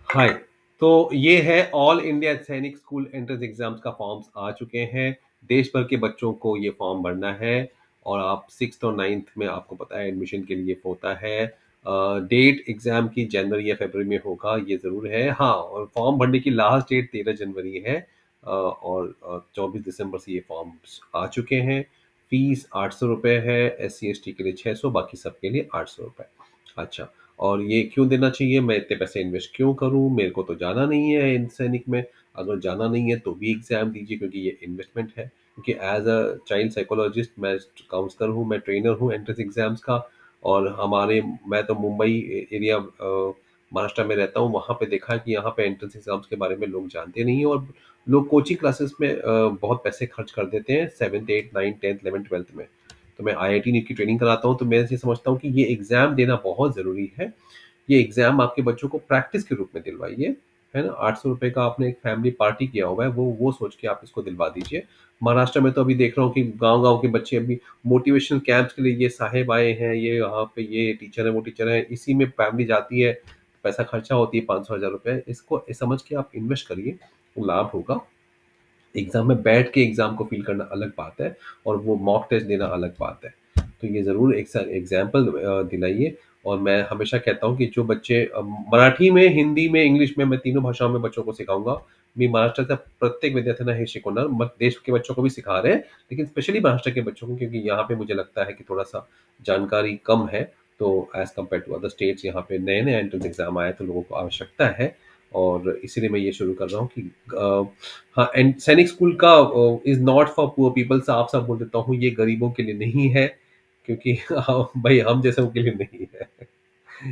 हाय। तो ये है ऑल इंडिया सैनिक स्कूल एंट्रेंस एग्जाम्स का फॉर्म्स आ चुके हैं। देश भर के बच्चों को ये फॉर्म भरना है और आप 6th और 9th में आपको पता है एडमिशन के लिए होता है। डेट एग्जाम की जनवरी या फरवरी में होगा, ये ज़रूर है। हाँ, और फॉर्म भरने की लास्ट डेट 13 जनवरी है। और 24 दिसंबर से ये फॉर्म्स आ चुके हैं। फीस 800 रुपये है, SC ST के लिए 600, बाकी सबके लिए 800 रुपये। अच्छा, और ये क्यों देना चाहिए, मैं इतने पैसे इन्वेस्ट क्यों करूँ, मेरे को तो जाना नहीं है इन सैनिक में। अगर जाना नहीं है तो भी एग्ज़ाम दीजिए, क्योंकि ये इन्वेस्टमेंट है। क्योंकि एज अ चाइल्ड साइकोलॉजिस्ट मैं काउंसलर हूँ, मैं ट्रेनर हूँ एंट्रेंस एग्ज़ाम्स का। और मैं तो मुंबई एरिया महाराष्ट्र में रहता हूँ। वहाँ पे देखा है कि यहाँ पे एंट्रेंस एग्ज़ाम्स के बारे में लोग जानते नहीं हैं, और लोग कोचिंग क्लासेस में बहुत पैसे खर्च कर देते हैं 7th 8th 9th 10th 11th 12th में। तो मैं IIT नीट की ट्रेनिंग कराता हूँ, तो मैं ये समझता हूँ कि ये एग्ज़ाम देना बहुत ज़रूरी है। ये एग्ज़ाम आपके बच्चों को प्रैक्टिस के रूप में दिलवाइए, है ना? 800 रुपए का आपने एक फैमिली पार्टी किया हुआ है, वो सोच के आप इसको दिलवा दीजिए। महाराष्ट्र में तो अभी देख रहा हूँ कि गाँव-गाँव के बच्चे अभी मोटिवेशनल कैंप्स के लिए ये साहेब आए हैं, ये यहाँ पे ये टीचर है, वो टीचर है, इसी में फैमिली जाती है, पैसा खर्चा होती है 500,000 रुपए। इसको समझ के आप इन्वेस्ट करिए, तो लाभ होगा। एग्ज़ाम में बैठ के एग्ज़ाम को फ़ील करना अलग बात है, और वो मॉक टेस्ट देना अलग बात है। तो ये ज़रूर एक एग्ज़ाम्पल दिलाइए। और मैं हमेशा कहता हूँ कि जो बच्चे मराठी में, हिंदी में, इंग्लिश में, मैं तीनों भाषाओं में बच्चों को सिखाऊँगा। मी महाराष्ट्राच्या प्रत्येक विद्यार्थ्यांना हे शिकवणार। मग देश के बच्चों को भी सिखा रहे हैं, लेकिन स्पेशली महाराष्ट्र के बच्चों को, क्योंकि यहाँ पे मुझे लगता है कि थोड़ा-सा जानकारी कम है। तो as compare to other states यहाँ पे नए-नए एंट्रेंस एग्ज़ाम आए हैं, तो लोगों को आवश्यकता है। और इसीलिए मैं ये शुरू कर रहा हूँ कि हाँ, एंड सैनिक स्कूल का is not for poor people, साफ-साफ बोल देता हूँ, ये गरीबों के लिए नहीं है, क्योंकि भाई हम जैसों के लिए नहीं है।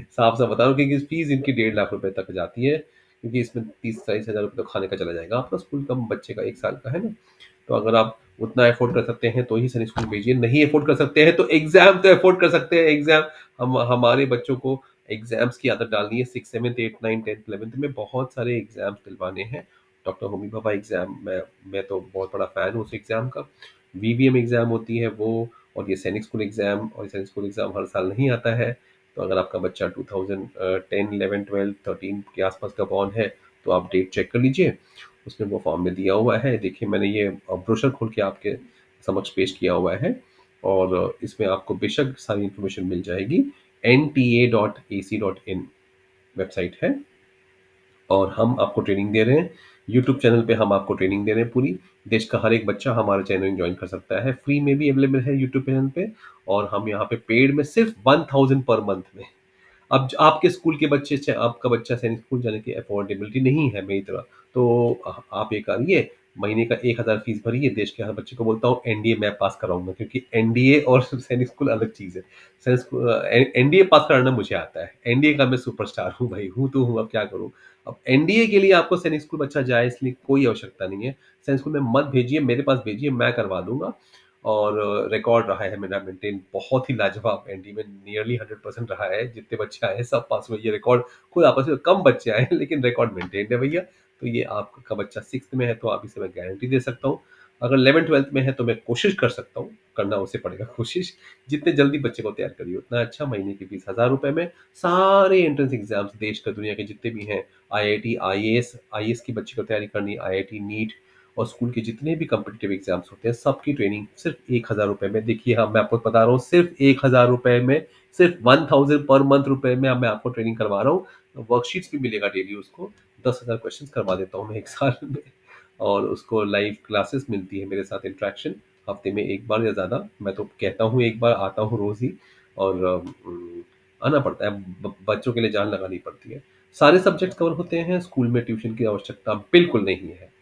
साफ-साफ बता रहा हूँ, क्योंकि फीस इनकी 1.5 लाख रुपए तक जाती है, क्योंकि इसमें 30-40 हज़ार रुपए तो खाने का चला जाएगा आपका। स्कूल का बच्चे का 1 साल का है ना? तो अगर आप उतना अफ़ोर्ड कर सकते हैं तो ही सैनिक स्कूल भेजिए, नहीं अफ़ोर्ड कर सकते हैं तो एग्ज़ाम तो अफ़ोर्ड कर सकते हैं। एग्ज़ाम हम हमारे बच्चों को एग्ज़ाम्स की आदत डालनी है। 6th 7th 8th 9th 10th 11th में बहुत सारे एग्ज़ाम्स दिलवाने हैं। डॉक्टर होमी भाभा एग्ज़ाम, मैं तो बहुत बड़ा फ़ैन हूँ उस एग्ज़ाम का। VVM एग्ज़ाम होती है वो, और ये सैनिक स्कूल एग्ज़ाम, और सैनिक स्कूल एग्ज़ाम हर साल नहीं आता है। तो अगर आपका बच्चा 2010 11 12 13 के आसपास का बॉर्न है, तो आप डेट चेक कर लीजिए। उसमें वो फॉर्म में दिया हुआ है। देखिए, मैंने ये ब्रोशर खोल के आपके समक्ष पेश किया हुआ है, और इसमें आपको बेशक सारी इन्फॉर्मेशन मिल जाएगी। nta.ac.in वेबसाइट है, और हम आपको ट्रेनिंग दे रहे हैं। यूट्यूब चैनल पे हम आपको ट्रेनिंग दे रहे हैं पूरी। देश का हर एक बच्चा हमारा चैनल ज्वाइन कर सकता है, फ्री में भी अवेलेबल है यूट्यूब चैनल पे। और हम यहाँ पे पेड में सिर्फ 1000 पर मंथ में। अब आपके स्कूल के बच्चे से, आपका बच्चा सैनिक स्कूल जाने की अफोर्डेबिलिटी नहीं है मेरी तरह, तो आप ये करिए, महीने का 1000 फीस भरिए। देश के हर बच्चे को बोलता हूँ एनडीए मैं पास कराऊंगा, क्योंकि एनडीए और सैनिक स्कूल अलग चीज़ है। सैनिक स्कूल एनडीए पास कराना मुझे आता है, एनडीए का मैं सुपरस्टार हूँ भाई, हूँ तो हूँ, अब क्या करूँ। अब एनडीए के लिए आपको सैनिक स्कूल बच्चा जाए, इसलिए कोई आवश्यकता नहीं है। सैनिक स्कूल में मत भेजिए, मेरे पास भेजिए, मैं करवा दूंगा। और रिकॉर्ड रहा है मेरा मेंटेन बहुत ही लाजवाब, एनडी में नियरली 100% रहा है। जितने बच्चे आए हैं सब पास हुए, ये रिकॉर्ड खुद आपस में, कम बच्चे आए हैं लेकिन रिकॉर्ड मेंटेन है भैया। तो ये आपका बच्चा 6th में है तो आप इसे मैं गारंटी दे सकता हूँ। अगर 11th 12th में है तो मैं कोशिश कर सकता हूँ, करना उसे पड़ेगा कोशिश। जितने जल्दी बच्चे को तैयार करिए उतना अच्छा। महीने की फीस 1000 रुपए में सारे एंट्रेंस एग्जाम्स देश का दुनिया के जितने भी हैं, IIT IAS की बच्चे को तैयारी करनी, IIT नीट, और स्कूल के जितने भी कॉम्पिटिटिव एग्जाम्स होते हैं सबकी ट्रेनिंग सिर्फ 1000 रुपए में। देखिए, हाँ, मैं आपको बता रहा हूँ, सिर्फ 1000 रुपए में, सिर्फ 1000 पर मंथ रुपए में अब मैं आपको ट्रेनिंग करवा रहा हूँ। वर्कशीट्स भी मिलेगा डेली उसको। 10,000 क्वेश्चन करवा देता हूँ मैं 1 साल में। और उसको लाइव क्लासेस मिलती है मेरे साथ, इंटरेक्शन हफ्ते में 1 बार या ज़्यादा, मैं तो कहता हूँ 1 बार, आता हूँ रोज़ ही। और आना पड़ता है, बच्चों के लिए जान लगानी पड़ती है। सारे सब्जेक्ट कवर होते हैं, स्कूल में ट्यूशन की आवश्यकता बिल्कुल नहीं है।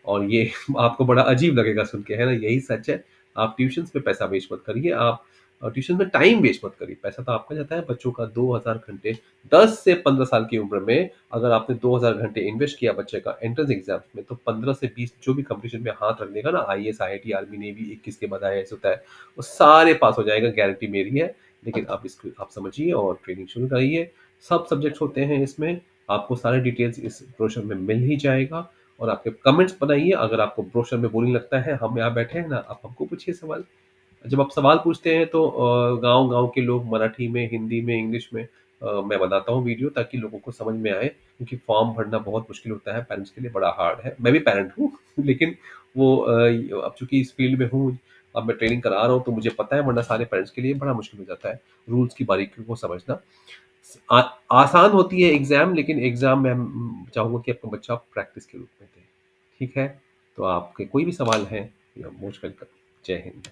और ये आपको बड़ा अजीब लगेगा सुन के, है ना? यही सच है। आप ट्यूशन्स पे पैसा वेस्ट मत करिए, आप ट्यूशन में टाइम वेस्ट मत करिए। पैसा तो आपका जाता है, बच्चों का 2000 घंटे। 10 से 15 साल की उम्र में अगर आपने 2000 घंटे इन्वेस्ट किया बच्चे का एंट्रेंस एग्जाम्स में, तो 15 से 20 जो भी कंपटीशन में हाथ रख देगा ना, आईएएस, आईआईटी, आर्मी, नेवी, 21 के बाद आईएएस होता है, वो सारे पास हो जाएगा, गारंटी मेरी है। लेकिन आप इसको आप समझिए और ट्रेनिंग शुरू कराइए। सब सब्जेक्ट्स होते हैं इसमें, आपको सारे डिटेल्स इस ब्रोशर में मिल ही जाएगा। और आपके कमेंट्स बनाइए। अगर आपको ब्रोशर में बोरिंग लगता है, हम यहाँ बैठे हैं ना, आप हमको पूछिए सवाल। जब आप सवाल पूछते हैं तो गाँव-गाँव के लोग मराठी में, हिंदी में, इंग्लिश में मैं बनाता हूँ वीडियो ताकि लोगों को समझ में आए, क्योंकि फॉर्म भरना बहुत मुश्किल होता है, पेरेंट्स के लिए बड़ा हार्ड है। मैं भी पेरेंट हूँ लेकिन वो अब चूँकि इस फ़ील्ड में हूँ, अब मैं ट्रेनिंग करा रहा हूँ तो मुझे पता है, वरना सारे पेरेंट्स के लिए बड़ा मुश्किल हो जाता है, रूल्स की बारीकियों को समझना। आ आसान होती है एग्ज़ाम, लेकिन एग्ज़ाम में हम चाहूँगा कि आपका बच्चा प्रैक्टिस के रूप में दे। ठीक है? तो आपके कोई भी सवाल हैं, यू आर मोस्ट वेलकम। जय हिंद।